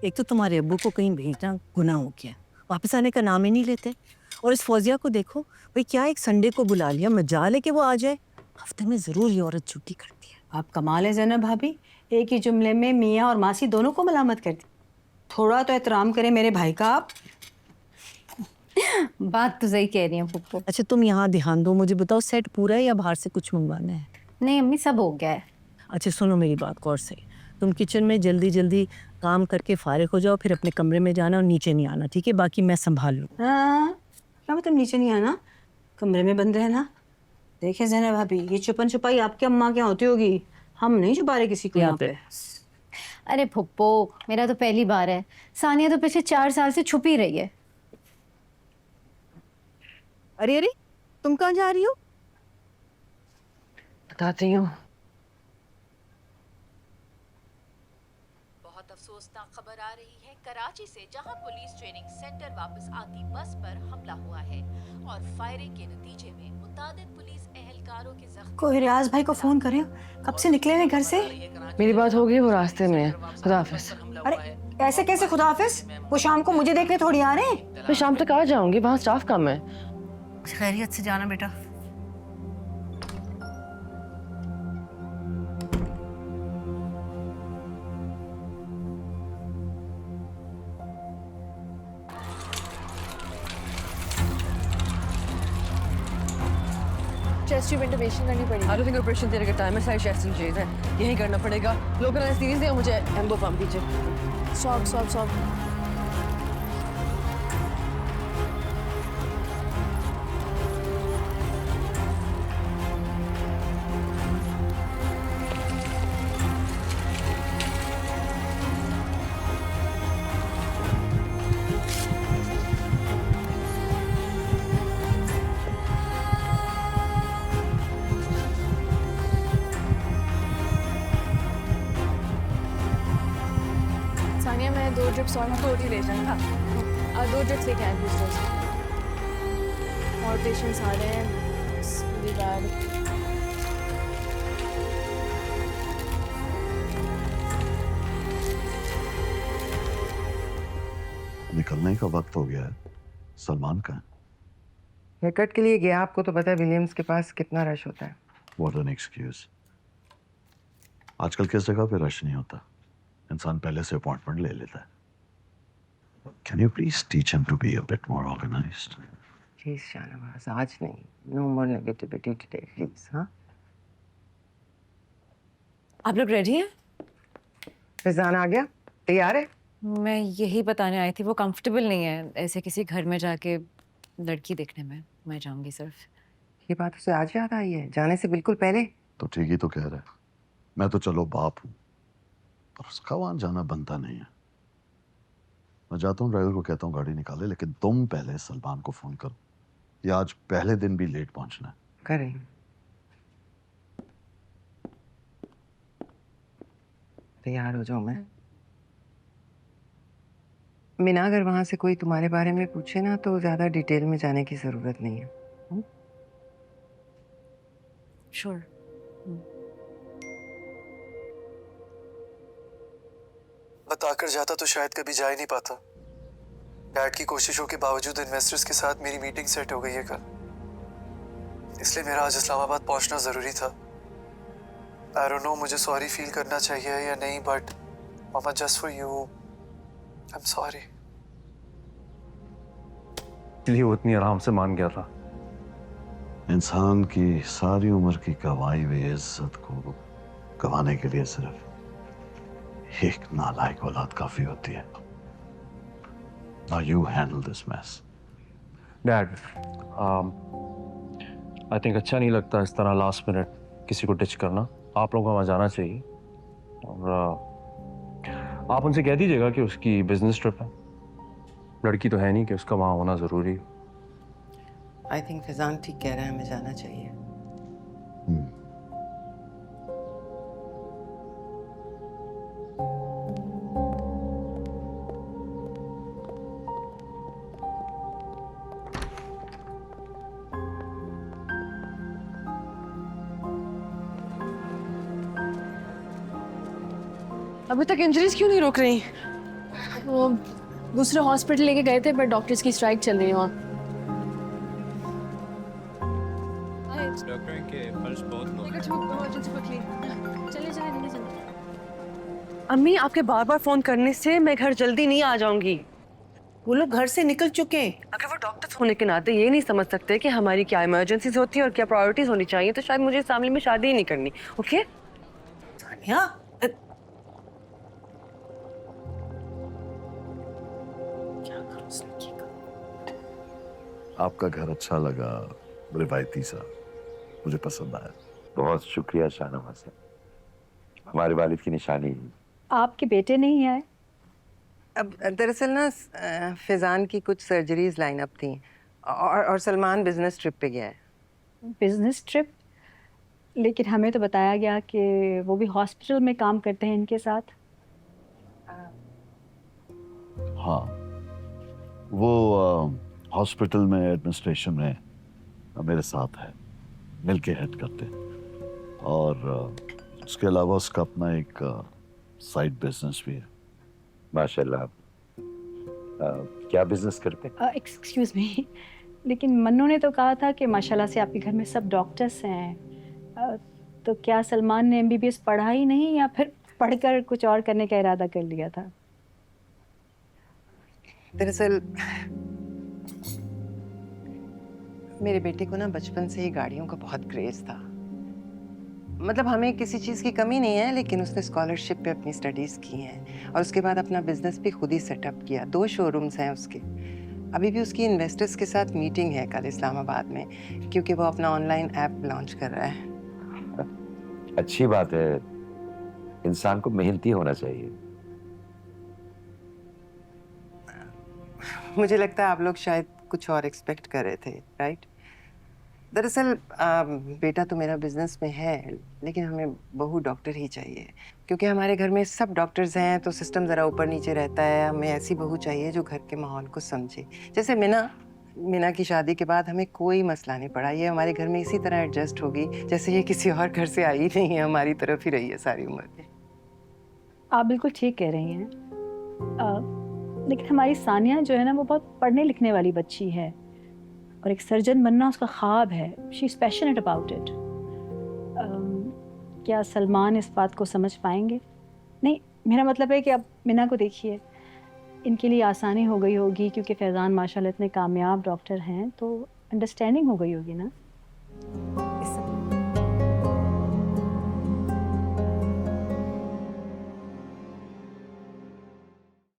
एक तो तुम्हारे अब्बू को कहीं भेजना गुनाह हो गया, वापस आने का नाम ही नहीं लेते। और इस फौजिया को देखो भाई, क्या एक संडे को बुला लिया, मजाल है कि वो आ जाए। हफ्ते में जरूर ये औरत छुट्टी करती है। आप कमाल है ज़ैनब भाभी, एक ही जुमले में मियाँ और मासी दोनों को मलामत कर दी। थोड़ा तो एहतराम करें मेरे भाई का आप। बात तो सही कह रही हैं पुप्पो। अच्छा तुम यहाँ ध्यान दो, मुझे बताओ सेट पूरा है या बाहर से कुछ मंगवाना है? नहीं अम्मी, सब हो गया है। अच्छा सुनो मेरी बात गौर से, तुम किचन में जल्दी जल्दी काम करके फारिग हो जाओ, फिर अपने कमरे में जाना और नीचे नहीं आना, ठीक है? बाकी मैं संभाल लूँ। हाँ, क्या मतलब नीचे नहीं आना, कमरे में बंद रहना? देखिए ज़ैनब भाभी, ये छुपन छुपाई आपकी अम्मा क्या होती होगी, हम नहीं छुपा रहे किसी को यहाँ पे। अरे पुप्पो, मेरा तो पहली बार है। सानिया तो पिछले 4 साल से छुप ही रही है। अरे अरे, तुम कहाँ जा रही हो? बताती हूँ। बहुत अफसोसनाक खबर आ रही है कराची से, जहां पुलिस ट्रेनिंग सेंटर वापस आती बस पर हमला हुआ है और फायरिंग के नतीजे में मुतादिद पुलिस एहलकारों के जख्मी। कोई रियाज भाई को फोन करें, कब से निकले हुए घर से? मेरी बात हो गई, वो रास्ते में है। खुदा हाफिज। अरे ऐसे कैसे खुदा हाफिज, वो शाम को मुझे देखने थोड़ी आ रहे हैं। मैं शाम तक आ जाऊंगी, वहाँ स्टाफ कम है। खैरियत से जाना बेटा। चेस्ट ट्यूब इंटरवेंशन करनी पड़ेगी। आई डोंट थिंक ऑपरेशन तेरे का टाइम है, सारी चेस्ट इंजरीज है, यही करना पड़ेगा। लोकल एनेस्थीसिया, मुझे एम्बो पंप दीजिए। सॉब। सानिया, मैं 2 ड्रिप्स और थोड़ी ले जाऊँगा। 2 ड्रिप्स लेके आए बूस्टर से। और पेशेंट्स आ रहे हैं, It's really bad। निकलने का वक्त हो गया है। सलमान का हेयर कट के लिए गया, आपको तो पता है विलियम्स के पास कितना रश होता है। What an excuse. आजकल किस जगह पे रश नहीं होता, इंसान पहले से अपॉइंटमेंट ले लेता है। Can you please teach him to be a bit more organised? Please Shahnawaz, आज नहीं, no more negativity today please. हाँ, आप लोग रेडी हैं? फैजान आ गया, तैयार है? मैं यही बताने आई थी, वो कंफर्टेबल नहीं है ऐसे किसी घर में जाके लड़की देखने में। मैं जाऊंगी सिर्फ। ये बात उसे आज याद आई है, जाने से बिल्कुल पहले। तो ठीक ही तो कह रहा है, मैं तो चलो बाप हूं, पर उसका वहां जाना बनता नहीं है। मैं जाता हूँ, ड्राइवर को कहता हूँ गाड़ी निकाले, लेकिन तुम पहले सलमान को फोन करो, या आज पहले दिन भी लेट पहुंचना है। करें। तैयार हो जाओ। मैं मीना, अगर वहां से कोई तुम्हारे बारे में पूछे ना, तो ज्यादा डिटेल में जाने की जरूरत नहीं है। श्योर। बताकर जाता तो शायद कभी जा ही नहीं पाता। डैड की कोशिशों के बावजूद इन्वेस्टर्स के साथ मेरी मीटिंग सेट हो गई है कल, इसलिए मेरा आज इस्लामाबाद पहुंचना जरूरी था। आई डोंट नो मुझे सॉरी फील करना चाहिए या नहीं, but mama just for you I am sorry. इसलिए वो इतनी आराम से मान गया था। इंसान की सारी उम्र की कमाई हुई इज्जत को गंवाने के लिए सिर्फ एक नालायक औलाद काफी होती है। Now you handle this mess. Dad, I think अच्छा नहीं लगता इस तरह लास्ट मिनट किसी को डिच करना। आप लोगों को वहाँ जाना चाहिए, और आप उनसे कह दीजिएगा कि उसकी बिजनेस ट्रिप है, लड़की तो है नहीं कि उसका वहाँ होना ज़रूरी है। आई थिंक फैजान ठीक कह रहा है, हमें जाना चाहिए। अभी तक इंजरीज क्यों नहीं रोक रही? वो दूसरे हॉस्पिटल लेके गए थे, पर डॉक्टर्स की स्ट्राइक चल रही है वहाँ। अम्मी, आपके बार बार फोन करने से मैं घर जल्दी नहीं आ जाऊंगी। वो लोग घर से निकल चुके हैं। अगर वो डॉक्टर्स होने के नाते ये नहीं समझ सकते कि हमारी क्या इमरजेंसीज होती है और क्या प्रायोरिटीज होनी चाहिए, तो शायद मुझे इस फैमिली में शादी ही नहीं करनी। ओके? सानिया, आपका घर अच्छा लगा, रिवायती सा, मुझे पसंद आया। बहुत शुक्रिया शाहनवाज साहब, हमारे वालिद की निशानी। आपके बेटे नहीं आए? अब दरअसल ना फैज़ान की कुछ सर्जरीज लाइन अप थी और सलमान बिजनेस ट्रिप पे गया है। Business trip? लेकिन हमें तो बताया गया कि वो भी हॉस्पिटल में काम करते हैं इनके साथ। हाँ, वो हॉस्पिटल में एडमिनिस्ट्रेशन में मेरे साथ है, मिलके हेड करते हैं। और उसके अलावा उसका अपना एक साइड बिजनेस भी है। माशाल्लाह। क्या बिजनेस करते हैं? एक्सक्यूज मी, लेकिन मन्नू ने तो कहा था कि माशाल्लाह से आपके घर में सब डॉक्टर्स हैं। तो क्या सलमान ने MBBS पढ़ा ही नहीं, या फिर पढ़कर कुछ और करने का इरादा कर लिया था? दरअसल मेरे बेटे को ना बचपन से ही गाड़ियों का बहुत क्रेज था। मतलब हमें किसी चीज़ की कमी नहीं है, लेकिन उसने स्कॉलरशिप पे अपनी स्टडीज़ की हैं और उसके बाद अपना बिजनेस भी खुद ही सेटअप किया। 2 शोरूम्स हैं उसके। अभी भी उसकी इन्वेस्टर्स के साथ मीटिंग है कल इस्लामाबाद में, क्योंकि वो अपना ऑनलाइन ऐप लॉन्च कर रहा है। अच्छी बात है, इंसान को मेहनती होना चाहिए। मुझे लगता है आप लोग शायद कुछ और एक्सपेक्ट कर रहे थे, राइट? दरअसल बेटा तो मेरा बिजनेस में है, लेकिन हमें बहू डॉक्टर ही चाहिए, क्योंकि हमारे घर में सब डॉक्टर्स हैं तो सिस्टम ज़रा ऊपर नीचे रहता है। हमें ऐसी बहू चाहिए जो घर के माहौल को समझे। जैसे मीना की शादी के बाद हमें कोई मसला नहीं पड़ा। ये हमारे घर में इसी तरह एडजस्ट होगी जैसे ये किसी और घर से आई नहीं है, हमारी तरफ ही रही है सारी उम्र। आप बिल्कुल ठीक कह रही हैं। लेकिन हमारी सानिया जो है ना, वो बहुत पढ़ने लिखने वाली बच्ची है और एक सर्जन बनना उसका ख्वाब है। She is passionate about it. क्या सलमान इस बात को समझ पाएंगे? नहीं, मेरा मतलब है कि अब मीना को देखिए, इनके लिए आसानी हो गई होगी क्योंकि फैज़ान माशाल्लाह इतने कामयाब डॉक्टर हैं, तो अंडरस्टैंडिंग हो गई होगी ना।